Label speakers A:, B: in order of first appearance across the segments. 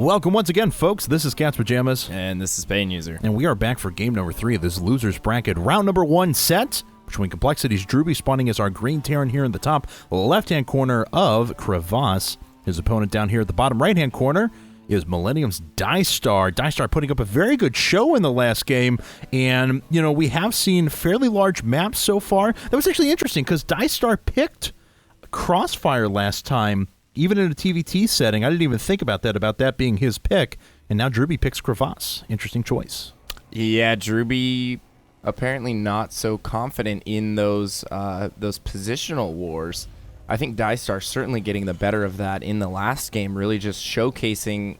A: Welcome once again, folks. This is Cat's Pajamas.
B: And this is Pain User.
A: And we are back for game number 3 of this Losers Bracket. Round number 1 set between Complexity's Drewbie spawning as our green Terran here in the top left-hand corner of Crevasse. His opponent down here at the bottom right-hand corner is Millennium's Diestar. Diestar putting up a very good show in the last game. And, you know, we have seen fairly large maps so far. That was actually interesting because Diestar picked Crossfire last time, even in a TVT setting. I didn't even think about that being his pick. And now Drewbie picks Crevasse. Interesting choice.
B: Yeah, Drewbie apparently not so confident in those positional wars. I think Diestar certainly getting the better of that in the last game, really just showcasing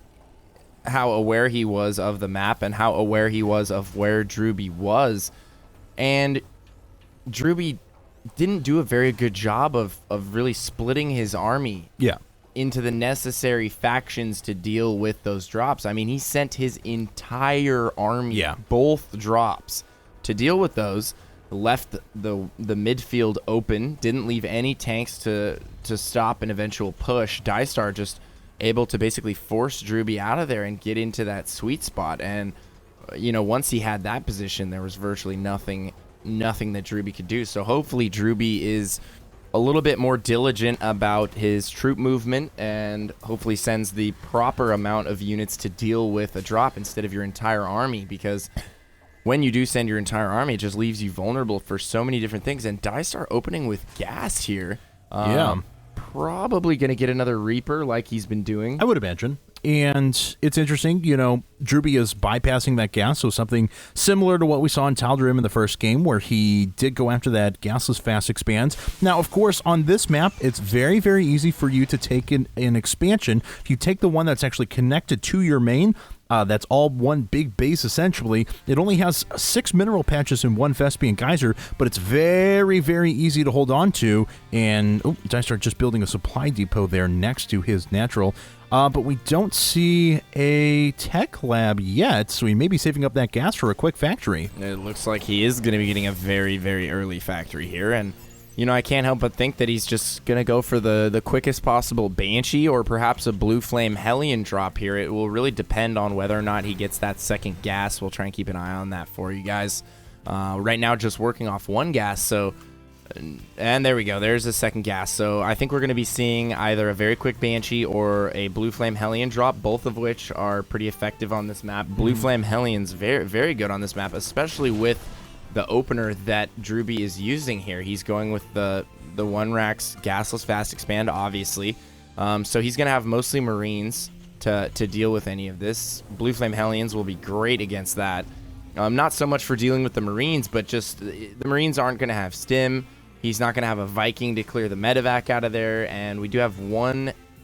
B: how aware he was of the map and how aware he was of where Drewbie was. And Drewbie didn't do a very good job of really splitting his army into the necessary factions to deal with those drops. I mean, he sent his entire army, both drops, to deal with those, left the midfield open, didn't leave any tanks to stop an eventual push. Diestar just able to basically force Drewbie out of there and get into that sweet spot. And, you know, once he had that position, there was virtually nothing that Drewbie could do. So hopefully Drewbie is a little bit more diligent about his troop movement and hopefully sends the proper amount of units to deal with a drop instead of your entire army, because when you do send your entire army, it just leaves you vulnerable for so many different things. And Diestar opening with gas here. Probably going to get another Reaper like he's been doing.
A: I would imagine. And it's interesting, you know, Drewbie is bypassing that gas, so something similar to what we saw in Tal'Darim in the first game, where he did go after that gasless fast expands. Now, of course, on this map, it's very, very easy for you to take an expansion. If you take the one that's actually connected to your main, that's all one big base, essentially. It only has 6 mineral patches and 1 Vespian Geyser, but it's very, very easy to hold on to. And Diestar just building a supply depot there next to his natural. But we don't see a tech lab yet, so he may be saving up that gas for a quick factory.
B: It looks like he is going to be getting a very, very early factory here. And, you know, I can't help but think that he's just going to go for the quickest possible Banshee or perhaps a Blue Flame Hellion drop here. It will really depend on whether or not he gets that second gas. We'll try and keep an eye on that for you guys. Right now, just working off 1 gas, so... And there we go. There's a second gas. So I think we're going to be seeing either a very quick Banshee or a Blue Flame Hellion drop, both of which are pretty effective on this map. Blue Flame Hellion's very, very good on this map, especially with the opener that Drewbie is using here. He's going with the 1-Rax gasless fast expand, obviously. So he's going to have mostly Marines to deal with any of this. Blue Flame Hellions will be great against that. Not so much for dealing with the Marines, but just the Marines aren't going to have stim. He's not going to have a Viking to clear the medevac out of there, and we do have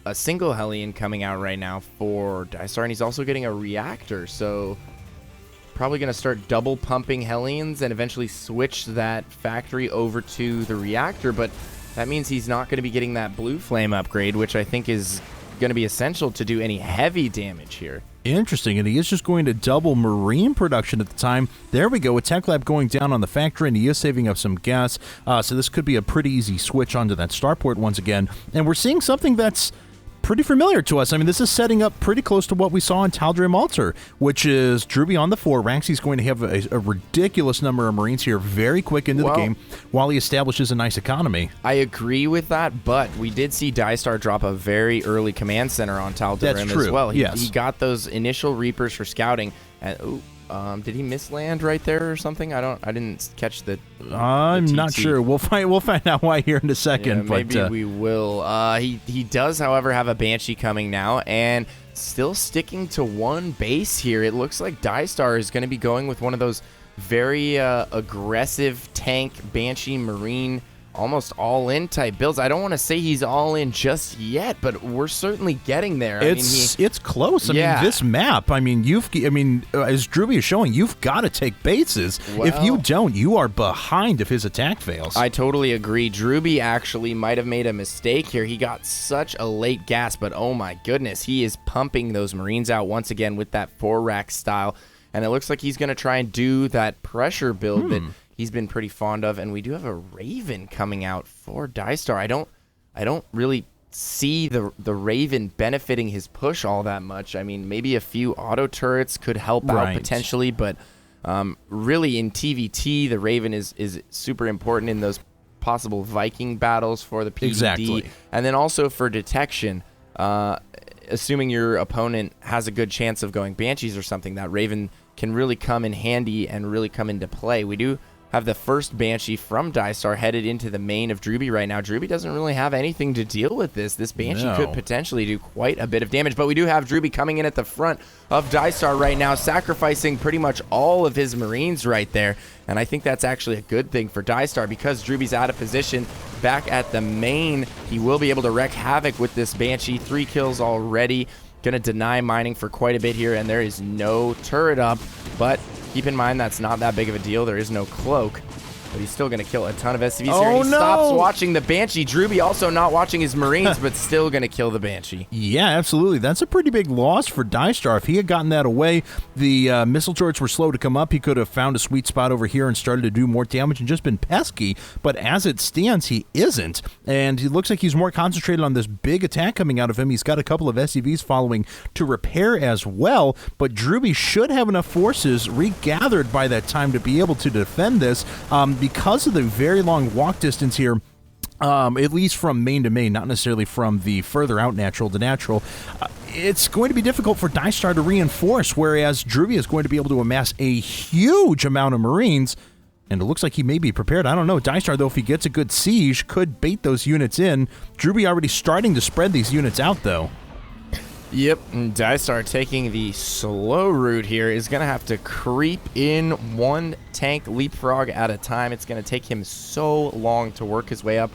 B: a single Hellion coming out right now for Diestar, and he's also getting a reactor, so probably going to start double pumping Hellions and eventually switch that factory over to the reactor, but that means he's not going to be getting that Blue Flame upgrade, which I think is going to be essential to do any heavy damage here.
A: Interesting, and he is just going to double Marine production at the time. There we go, a tech lab going down on the factory, and he is saving up some gas, so this could be a pretty easy switch onto that starport once again. And we're seeing something that's pretty familiar to us. I mean, this is setting up pretty close to what we saw in Tal'Darim Altar, which is Drewbie on the 4-Rax. He's going to have a ridiculous number of Marines here very quick into the game while he establishes a nice economy.
B: I agree with that, but we did see Diestar drop a very early command center on Tal'Darim as well. He got those initial Reapers for scouting, and did he misland right there or something? I didn't catch the
A: I'm not sure. We'll find out why here in a second.
B: Yeah, maybe we will. He does, however, have a Banshee coming now, and still sticking to 1 base here. It looks like Diestar is going to be going with one of those very aggressive tank Banshee Marine, almost all-in type builds. I don't want to say he's all-in just yet, but we're certainly getting there.
A: It's close. I mean, this map, as Drewbie is showing, you've got to take bases. Well, if you don't, you are behind if his attack fails.
B: I totally agree. Drewbie actually might have made a mistake here. He got such a late gas, but oh my goodness, he is pumping those Marines out once again with that 4-Rack style, and it looks like he's going to try and do that pressure build that he's been pretty fond of, and we do have a Raven coming out for Diestar. I don't really see the Raven benefiting his push all that much. I mean, maybe a few auto turrets could help out potentially, but really in TVT, the Raven is super important in those possible Viking battles for the PvD.
A: Exactly.
B: And then also for detection, assuming your opponent has a good chance of going Banshees or something, that Raven can really come in handy and really come into play. We do have the first Banshee from Diestar headed into the main of Drewbie right now. Drewbie doesn't really have anything to deal with this. This Banshee could potentially do quite a bit of damage, but we do have Drewbie coming in at the front of Diestar right now, sacrificing pretty much all of his Marines right there, and I think that's actually a good thing for Diestar because Drewbie's out of position back at the main. He will be able to wreak havoc with this Banshee. 3 kills already. Gonna deny mining for quite a bit here, and there is no turret up, but keep in mind that's not that big of a deal. There is no cloak, but he's still going to kill a ton of SCVs here. And he stops watching the Banshee. Drewbie also not watching his Marines, but still going to kill the Banshee.
A: Yeah, absolutely. That's a pretty big loss for Diestar. If he had gotten that away, the missile turrets were slow to come up. He could have found a sweet spot over here and started to do more damage and just been pesky. But as it stands, he isn't. And he looks like he's more concentrated on this big attack coming out of him. He's got a couple of SCVs following to repair as well. But Drewbie should have enough forces regathered by that time to be able to defend this. Because of the very long walk distance here, at least from main to main, not necessarily from the further out natural to natural, it's going to be difficult for Diestar to reinforce, whereas Drewbie is going to be able to amass a huge amount of Marines, and it looks like he may be prepared. I don't know. Diestar, though, if he gets a good siege, could bait those units in. Drewbie already starting to spread these units out, though.
B: Yep, and Diestar taking the slow route here is going to have to creep in one tank leapfrog at a time. It's going to take him so long to work his way up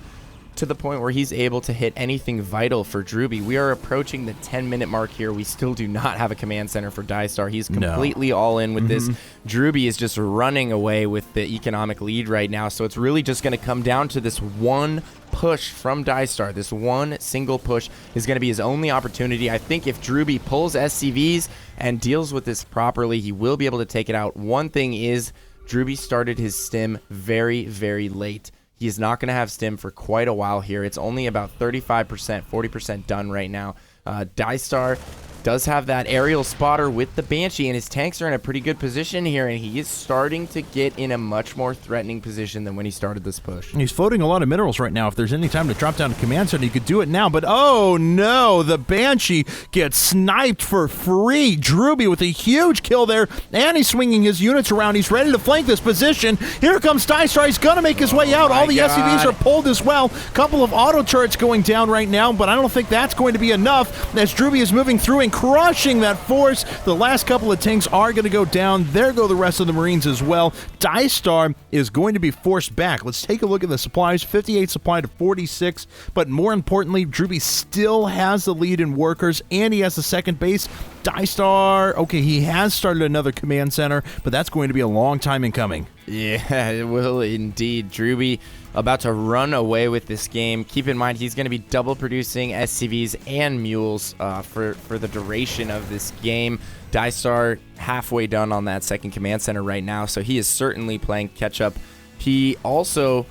B: to the point where he's able to hit anything vital for Drewbie. We are approaching the 10-minute mark here. We still do not have a command center for Diestar. He's completely all in with this. Drewbie is just running away with the economic lead right now, so it's really just going to come down to this one push from Diestar. This one single push is going to be his only opportunity. I think if Drewbie pulls SCVs and deals with this properly, he will be able to take it out. One thing is, Drewbie started his stim very, very late. He is not going to have stim for quite a while here. It's only about 35%, 40% done right now. Diestar does have that aerial spotter with the Banshee, and his tanks are in a pretty good position here, and he is starting to get in a much more threatening position than when he started this push.
A: He's floating a lot of minerals right now. If there's any time to drop down a command center, he could do it now, but oh no, the Banshee gets sniped for free. Drewbie with a huge kill there, and he's swinging his units around. He's ready to flank this position. Here comes Diestar. He's going to make his way out. All the SCVs are pulled as well. Couple of auto turrets going down right now, but I don't think that's going to be enough as Drewbie is moving through and crushing that force. The last couple of tanks are going to go down. There go the rest of the Marines as well. Diestar is going to be forced back. Let's take a look at the supplies. 58 supply to 46, but more importantly, Drewbie still has the lead in workers, and he has the second base. Diestar, okay, he has started another command center, but that's going to be a long time in coming.
B: Yeah, it will indeed. Drewbie about to run away with this game. Keep in mind, he's going to be double producing SCVs and mules for the duration of this game. Diestar halfway done on that second command center right now, so he is certainly playing catch-up. He also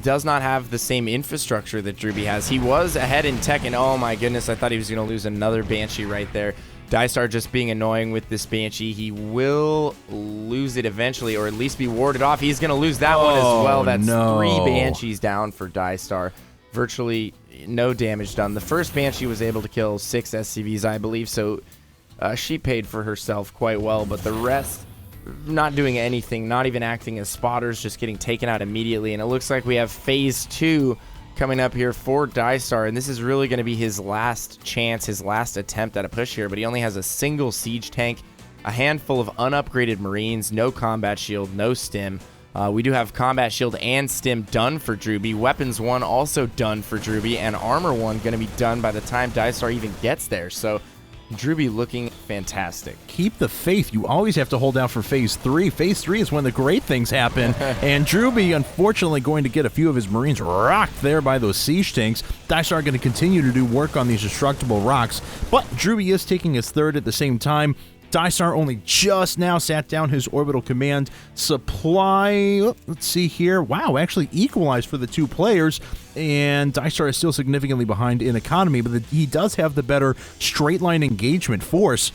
B: does not have the same infrastructure that Drewbie has. He was ahead in tech, and oh my goodness, I thought he was going to lose another Banshee right there. Diestar just being annoying with this Banshee. He will lose it eventually, or at least be warded off. He's going to lose that one as well. That's 3 Banshees down for Diestar. Virtually no damage done. The first Banshee was able to kill 6 SCVs, I believe, so she paid for herself quite well, but the rest not doing anything, not even acting as spotters, just getting taken out immediately. And it looks like we have phase 2 coming up here for Diestar, and this is really going to be his last chance, his last attempt at a push here, but he only has a single siege tank, a handful of unupgraded Marines, no combat shield, no stim. We do have combat shield and stim done for Drewbie, weapons 1 also done for Drewbie, and armor 1 going to be done by the time Diestar even gets there. So Drewbie looking fantastic.
A: Keep the faith. You always have to hold out for phase 3. Phase 3 is when the great things happen. And Drewbie, unfortunately, going to get a few of his Marines rocked there by those siege tanks. Diestar going to continue to do work on these destructible rocks. But Drewbie is taking his third at the same time. Diestar only just now sat down his orbital command supply. Let's see here. Wow, actually equalized for the two players, and Diestar is still significantly behind in economy, but he does have the better straight line engagement force.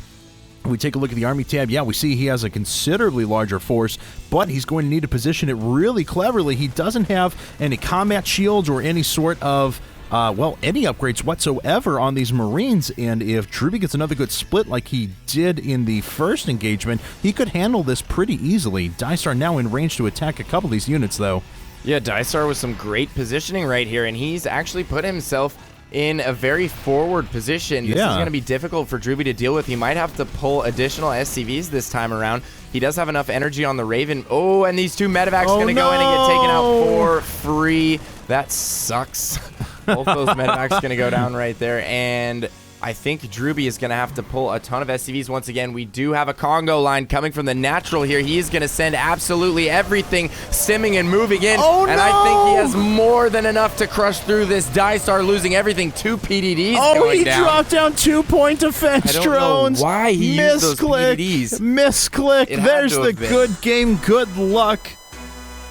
A: We take a look at the Army tab. Yeah, we see he has a considerably larger force, but he's going to need to position it really cleverly. He doesn't have any combat shields or any sort of any upgrades whatsoever on these Marines, and if Drewbie gets another good split like he did in the first engagement, he could handle this pretty easily. Diestar now in range to attack a couple of these units, though.
B: Yeah, Diestar with some great positioning right here, and he's actually put himself in a very forward position. This is going to be difficult for Drewbie to deal with. He might have to pull additional SCVs this time around. He does have enough energy on the Raven. Oh, and these two medevacs are going to go in and get taken out for free. That sucks. Both those medevacs going to go down right there, and I think Drewbie is going to have to pull a ton of SCVs once again. We do have a Congo line coming from the natural here. He is going to send absolutely everything simming and moving in.
A: Oh,
B: and
A: no!
B: I think he has more than enough to crush through this. Diestar losing everything. 2 PDDs going down.
A: He dropped down 2-point defense drones.
B: I don't know why he used those PDDs.
A: Misclick. There's the good game. Good luck.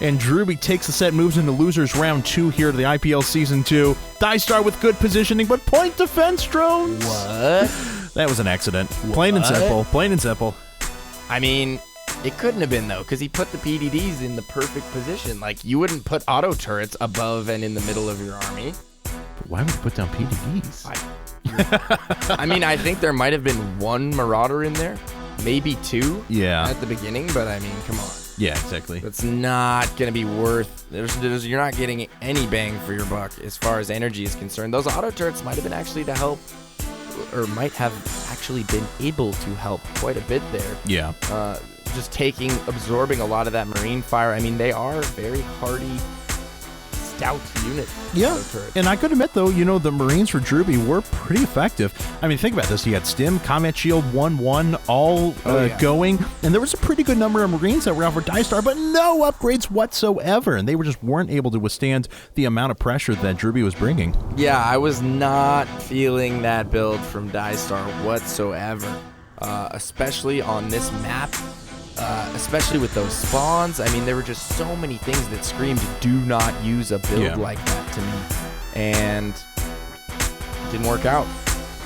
A: And Drewbie takes the set, moves into losers round 2 here to the IPL Season 2. Diestar with good positioning, but point defense drones.
B: What?
A: That was an accident. Plain and simple. Plain and simple.
B: I mean, it couldn't have been, though, because he put the PDDs in the perfect position. Like, you wouldn't put auto turrets above and in the middle of your army.
A: But why would you put down PDDs?
B: I mean, I think there might have been 1 Marauder in there. Maybe 2 at the beginning, but I mean, come on.
A: Yeah, exactly.
B: That's not going to be worth... you're not getting any bang for your buck as far as energy is concerned. Those auto turrets might have been actually to help, or might have actually been able to help quite a bit there.
A: Yeah.
B: Just absorbing a lot of that Marine fire. I mean, they are very hardy, stout unit.
A: Yeah, and I could admit, though, the Marines for Drewbie were pretty effective. I mean, think about this. You had Stim, Combat Shield, 1-1, all going, and there was a pretty good number of Marines that were out for Diestar, but no upgrades whatsoever, and they just weren't able to withstand the amount of pressure that Drewbie was bringing.
B: Yeah, I was not feeling that build from Diestar whatsoever, especially on this map. Especially with those spawns. I mean, there were just so many things that screamed, do not use a build like that to me. And it didn't work out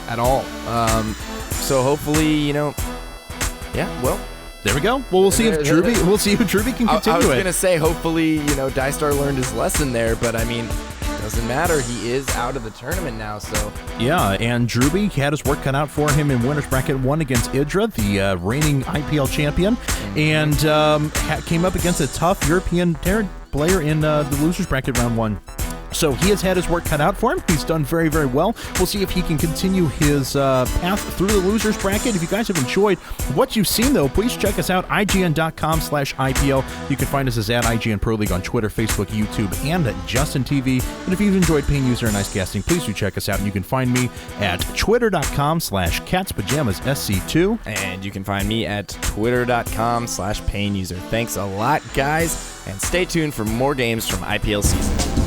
B: at all. So hopefully, well.
A: There we go. Well, we'll see if Drewbie can continue it.
B: I was going to say, hopefully, Diestar learned his lesson there, but I mean, doesn't matter. He is out of the tournament now, so.
A: Yeah, and Drewbie had his work cut out for him in Winners Bracket 1 against Idra, the reigning IPL champion, and came up against a tough European player in the Losers Bracket round 1. So he has had his work cut out for him. He's done very, very well. We'll see if he can continue his path through the losers bracket. If you guys have enjoyed what you've seen, though, please check us out, IGN.com/IPL. You can find us as at IGN Pro League on Twitter, Facebook, YouTube, and at Justin TV. And if you've enjoyed Payne User and Ice Casting, please do check us out. And you can find me at Twitter.com/CatsPajamasSC2.
B: And you can find me at Twitter.com/Payne User. Thanks a lot, guys. And stay tuned for more games from IPL Season 2.